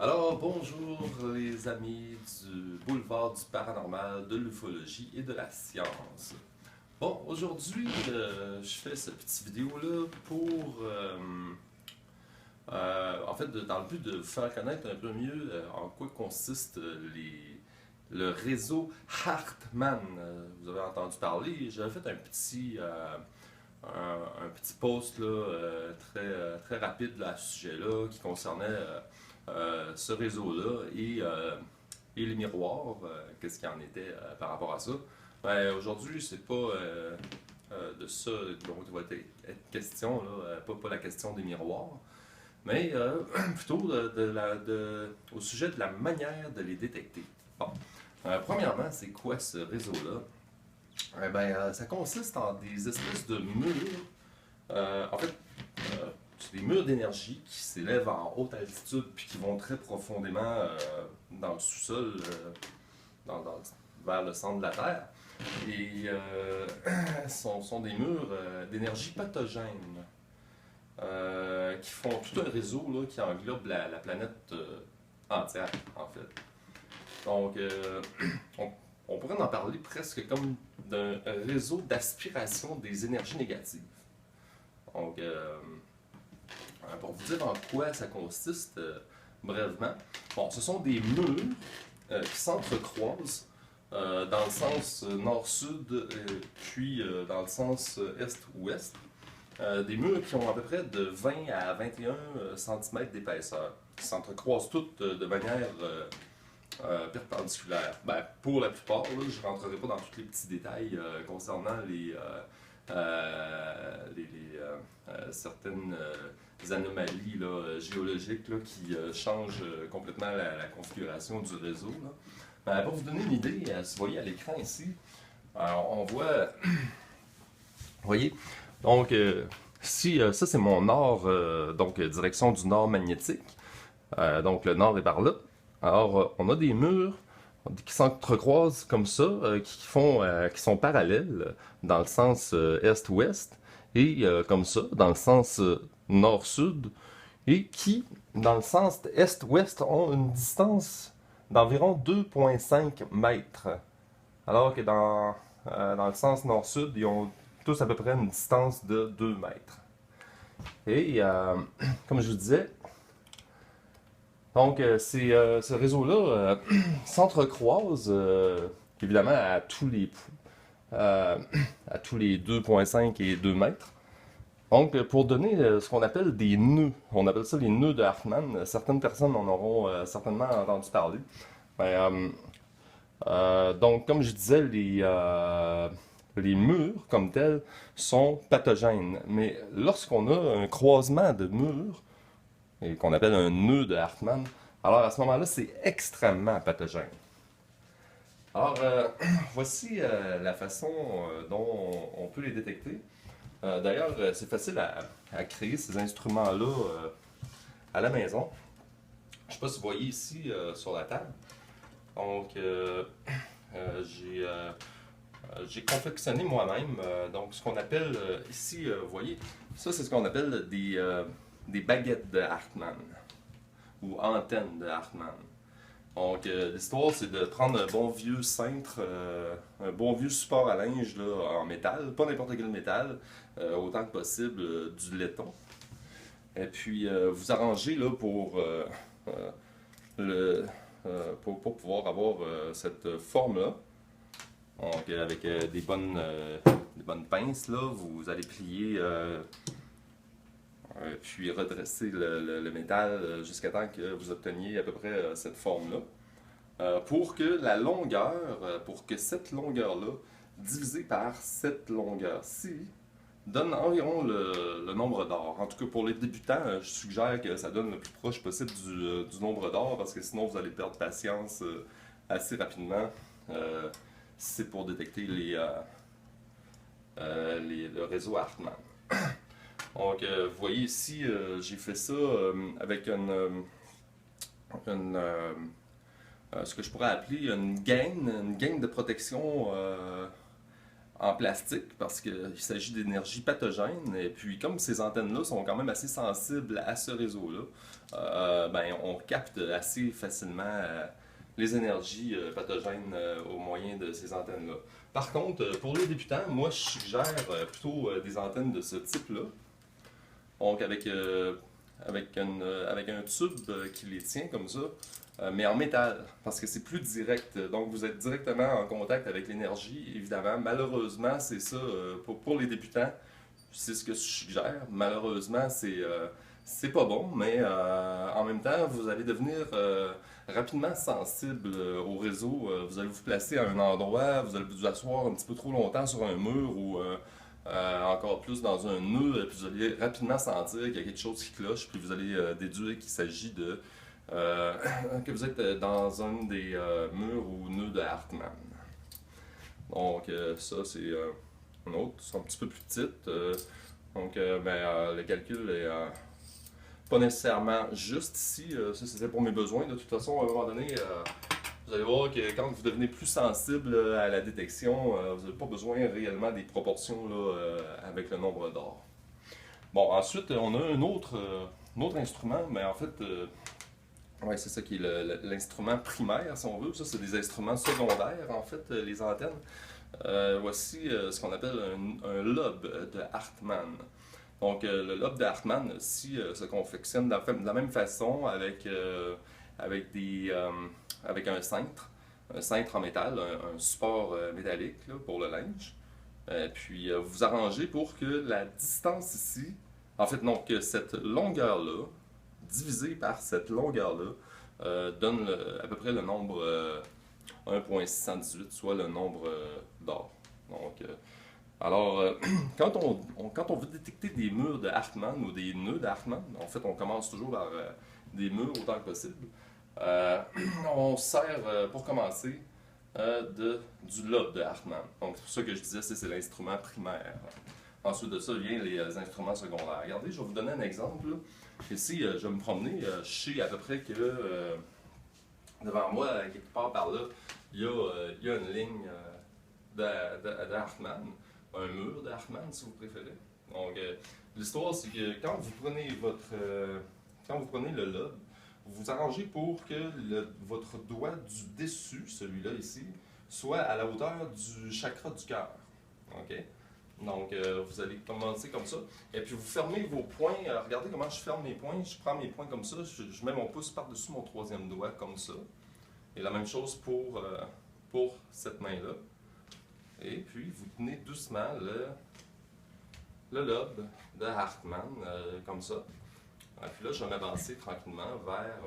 Alors, bonjour les amis du boulevard du paranormal, de l'ufologie et de la science. Bon, aujourd'hui, je fais cette petite vidéo-là pour, en fait, dans le but de vous faire connaître un peu mieux en quoi consiste le réseau Hartmann. Vous avez entendu parler, j'avais fait un petit post là, très rapide là, à ce sujet-là qui concernait ce réseau-là et les miroirs, qu'est-ce qu'il en était par rapport à ça. Ben, aujourd'hui, c'est pas de ça dont il va être question, là, pas la question des miroirs, mais plutôt au sujet de la manière de les détecter. Bon, premièrement, c'est quoi ce réseau-là? Ça consiste en des espèces de murs. En fait, c'est des murs d'énergie qui s'élèvent en haute altitude puis qui vont très profondément dans le sous-sol, vers le centre de la Terre. Et sont des murs d'énergie pathogène qui font tout un réseau là, qui englobe la planète entière, en fait. Donc, on, on pourrait en parler presque comme d'un réseau d'aspiration des énergies négatives. Donc, pour vous dire en quoi ça consiste, brièvement, bon, ce sont des murs qui s'entrecroisent dans le sens nord-sud, puis dans le sens est-ouest. Des murs qui ont à peu près de 20 à 21 cm d'épaisseur, qui s'entrecroisent toutes de manière perpendiculaire. Ben, pour la plupart, là, je ne rentrerai pas dans tous les petits détails concernant certaines anomalies là, géologiques là, qui changent complètement la configuration du réseau. Là. Ben, pour vous donner une idée, si vous voyez à l'écran ici, on voit, vous voyez, donc si ça c'est mon nord, donc direction du nord magnétique, donc le nord est par là. Alors, on a des murs qui s'entrecroisent comme ça, qui sont parallèles dans le sens est-ouest, et comme ça, dans le sens nord-sud, et qui, dans le sens est-ouest, ont une distance d'environ 2,5 mètres. Alors que dans le sens nord-sud, ils ont tous à peu près une distance de 2 mètres. Et, comme je vous disais, donc, ce réseau-là s'entrecroise évidemment à tous les 2,5 et 2 mètres. Donc, pour donner ce qu'on appelle des nœuds, on appelle ça les nœuds de Hartmann. Certaines personnes en auront certainement entendu parler. Donc, comme je disais, les murs comme tels sont pathogènes. Mais lorsqu'on a un croisement de murs, et qu'on appelle un nœud de Hartmann, alors à ce moment-là, c'est extrêmement pathogène. Alors, voici la façon dont on peut les détecter. D'ailleurs, c'est facile à créer ces instruments-là à la maison. Je ne sais pas si vous voyez ici sur la table. Donc, j'ai confectionné moi-même donc ce qu'on appelle ici, vous voyez, ça c'est ce qu'on appelle des baguettes de Hartmann ou antennes de Hartmann. Donc, l'histoire, c'est de prendre un bon vieux cintre, un bon vieux support à linge là, en métal, pas n'importe quel métal, autant que possible du laiton. Et puis, vous arrangez là, pour pouvoir avoir cette forme-là. Donc, avec des bonnes pinces, là, vous allez plier puis redresser le métal jusqu'à temps que vous obteniez à peu près cette forme-là. Pour que cette longueur-là, divisée par cette longueur-ci, donne environ le nombre d'or. En tout cas, pour les débutants, je suggère que ça donne le plus proche possible du nombre d'or, parce que sinon vous allez perdre patience assez rapidement. C'est pour détecter le réseau Hartmann. Donc, vous voyez ici, j'ai fait ça avec ce que je pourrais appeler une gaine de protection en plastique parce qu'il s'agit d'énergie pathogène. Et puis, comme ces antennes-là sont quand même assez sensibles à ce réseau-là, ben, on capte assez facilement les énergies pathogènes au moyen de ces antennes-là. Par contre, pour les débutants, moi, je suggère plutôt des antennes de ce type-là. Donc, avec un tube qui les tient comme ça, mais en métal, parce que c'est plus direct. Donc, vous êtes directement en contact avec l'énergie, évidemment. Malheureusement, c'est ça, pour les débutants, c'est ce que je suggère. Malheureusement, c'est pas bon, mais en même temps, vous allez devenir rapidement sensible au réseau. Vous allez vous placer à un endroit, vous allez vous asseoir un petit peu trop longtemps sur un mur ou encore plus dans un nœud, puis vous allez rapidement sentir qu'il y a quelque chose qui cloche, puis vous allez déduire qu'il s'agit de que vous êtes dans un des murs ou nœuds de Hartmann. Donc ça c'est une autre, c'est un petit peu plus petite. Donc le calcul est pas nécessairement juste ici. Ça c'était pour mes besoins. De toute façon, à un moment donné, vous allez voir que quand vous devenez plus sensible à la détection, vous n'avez pas besoin réellement des proportions là, avec le nombre d'or. Bon, ensuite, on a un autre instrument, mais en fait, ouais, c'est ça qui est l'instrument primaire, si on veut. Ça, c'est des instruments secondaires, en fait, les antennes. Voici ce qu'on appelle un lobe de Hartmann. Donc, le lobe de Hartmann, ici, se confectionne de la même façon avec un cintre en métal, un support métallique là, pour le linge. Puis vous arrangez pour que la distance ici, en fait non, que cette longueur-là, divisée par cette longueur-là, donne à peu près le nombre 1.618, soit le nombre d'or. Donc, alors, quand on veut détecter des murs de Hartmann ou des nœuds de Hartmann, en fait, on commence toujours par des murs autant que possible. On sert, pour commencer, du lobe de Hartmann. Donc, c'est pour ça que je disais c'est l'instrument primaire. Ensuite de ça viennent les instruments secondaires. Regardez, je vais vous donner un exemple. Là. Ici, je vais me promener. Je sais à peu près que devant moi, quelque part par là, il y a une ligne de Hartmann, un mur de Hartmann, si vous préférez. Donc, l'histoire, c'est que quand vous prenez le lobe, vous vous arrangez pour que votre doigt du dessus, celui-là ici, soit à la hauteur du chakra du cœur. OK? Donc, vous allez commencer comme ça. Et puis, vous fermez vos poings. Regardez comment je ferme mes poings. Je prends mes poings comme ça. Je mets mon pouce par-dessus mon troisième doigt, comme ça. Et la même chose pour cette main-là. Et puis, vous tenez doucement le lobe de Hartmann, comme ça. Et puis là, je vais m'avancer tranquillement vers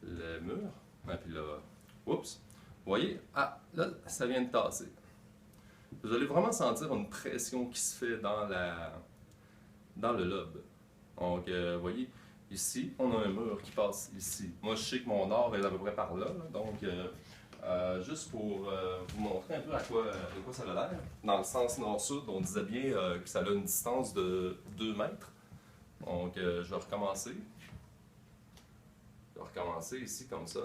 le mur. Et puis là, oups, vous voyez, ah, là, ça vient de tasser. Vous allez vraiment sentir une pression qui se fait dans le lobe. Donc, vous voyez, ici, on a un mur qui passe ici. Moi, je sais que mon nord est à peu près par là, donc juste pour vous montrer un peu de quoi ça a l'air. Dans le sens nord-sud, on disait bien que ça a une distance de 2 mètres. Donc, je vais recommencer. Je vais recommencer ici comme ça.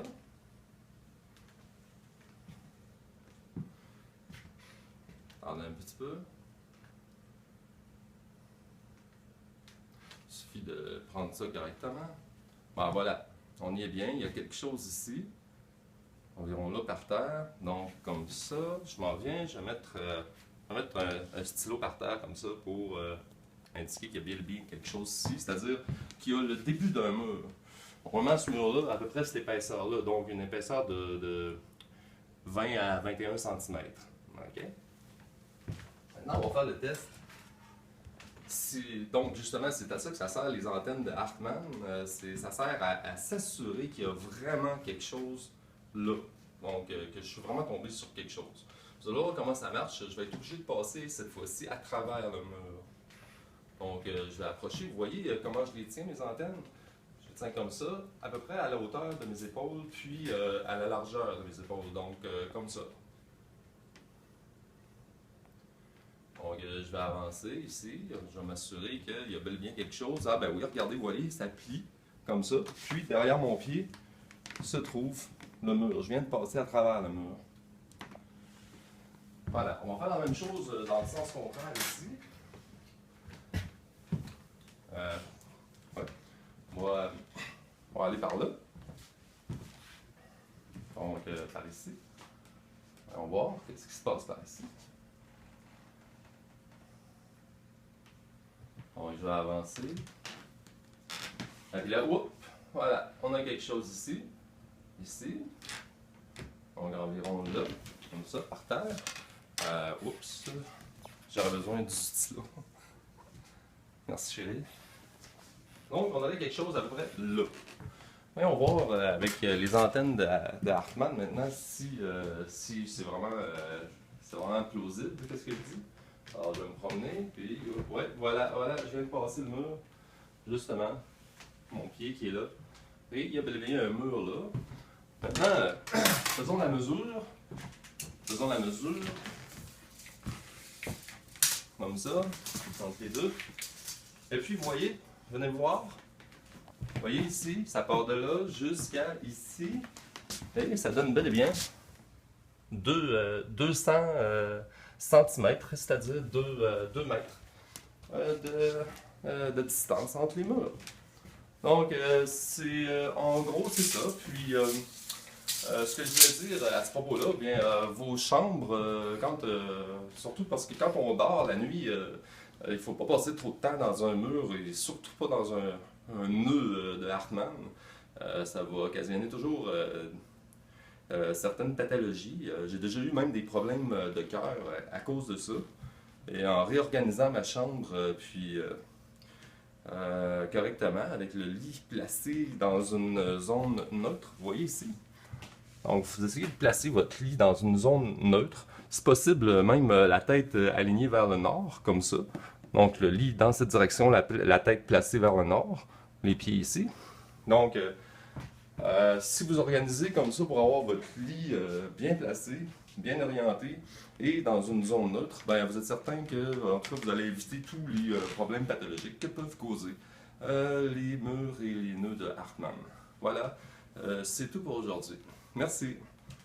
Attendez un petit peu. Il suffit de prendre ça correctement. Ben voilà, on y est bien. Il y a quelque chose ici. Environ là par terre. Donc, comme ça, je m'en viens. Je vais mettre un stylo par terre comme ça pour indiquer qu'il y a bien quelque chose ici. C'est-à-dire qu'il y a le début d'un mur. Normalement, ce mur-là, à peu près cette épaisseur-là. Donc, une épaisseur de 20 à 21 cm. OK? Maintenant, on va faire le test. Donc, justement, c'est à ça que ça sert les antennes de Hartmann. Ça sert à s'assurer qu'il y a vraiment quelque chose là. Donc, que je suis vraiment tombé sur quelque chose. Vous allez voir comment ça marche. Je vais être obligé de passer cette fois-ci à travers le mur. Donc, je vais approcher. Vous voyez comment je les tiens, mes antennes? Je les tiens comme ça, à peu près à la hauteur de mes épaules, puis à la largeur de mes épaules. Donc, comme ça. Donc, je vais avancer ici. Je vais m'assurer qu'il y a bel et bien quelque chose. Ah, ben oui, regardez, vous voyez, ça plie comme ça. Puis, derrière mon pied se trouve le mur. Je viens de passer à travers le mur. Voilà, on va faire la même chose dans le sens contraire ici. Ouais. On va aller par là. Donc, par ici. On va voir ce qui se passe par ici. Donc, je vais avancer. Et puis là, oups, voilà, on a quelque chose ici. Ici. Donc, environ là, comme ça, par terre. Oups, j'aurais besoin du stylo. Merci chérie. Donc, on avait quelque chose à peu près là. Et on va voir avec les antennes de Hartmann maintenant si c'est vraiment plausible, qu'est-ce que je dis. Alors, je vais me promener, puis ouais, voilà, je viens de passer le mur, justement, mon pied qui est là. Et il y a bel et bien un mur là. Maintenant, faisons la mesure. Comme ça, entre les deux. Et puis, vous voyez, venez voir. Vous voyez ici, ça part de là jusqu'à ici. Et ça donne bel et bien 200 cm, c'est-à-dire 2 mètres de distance entre les murs. Donc, en gros, c'est ça. Puis, ce que je voulais dire à ce propos-là, bien, vos chambres, surtout parce que quand on dort la nuit, il ne faut pas passer trop de temps dans un mur et surtout pas dans un nœud de Hartmann. Ça va occasionner toujours certaines pathologies. J'ai déjà eu même des problèmes de cœur à cause de ça. Et en réorganisant ma chambre, correctement, avec le lit placé dans une zone neutre, vous voyez ici. Donc, vous essayez de placer votre lit dans une zone neutre. C'est possible même la tête alignée vers le nord, comme ça. Donc, le lit dans cette direction, la tête placée vers le nord, les pieds ici. Donc, si vous organisez comme ça pour avoir votre lit bien placé, bien orienté et dans une zone neutre, ben, vous êtes certain que, en tout cas, vous allez éviter tous les problèmes pathologiques que peuvent causer les murs et les nœuds de Hartmann. Voilà, c'est tout pour aujourd'hui. Merci.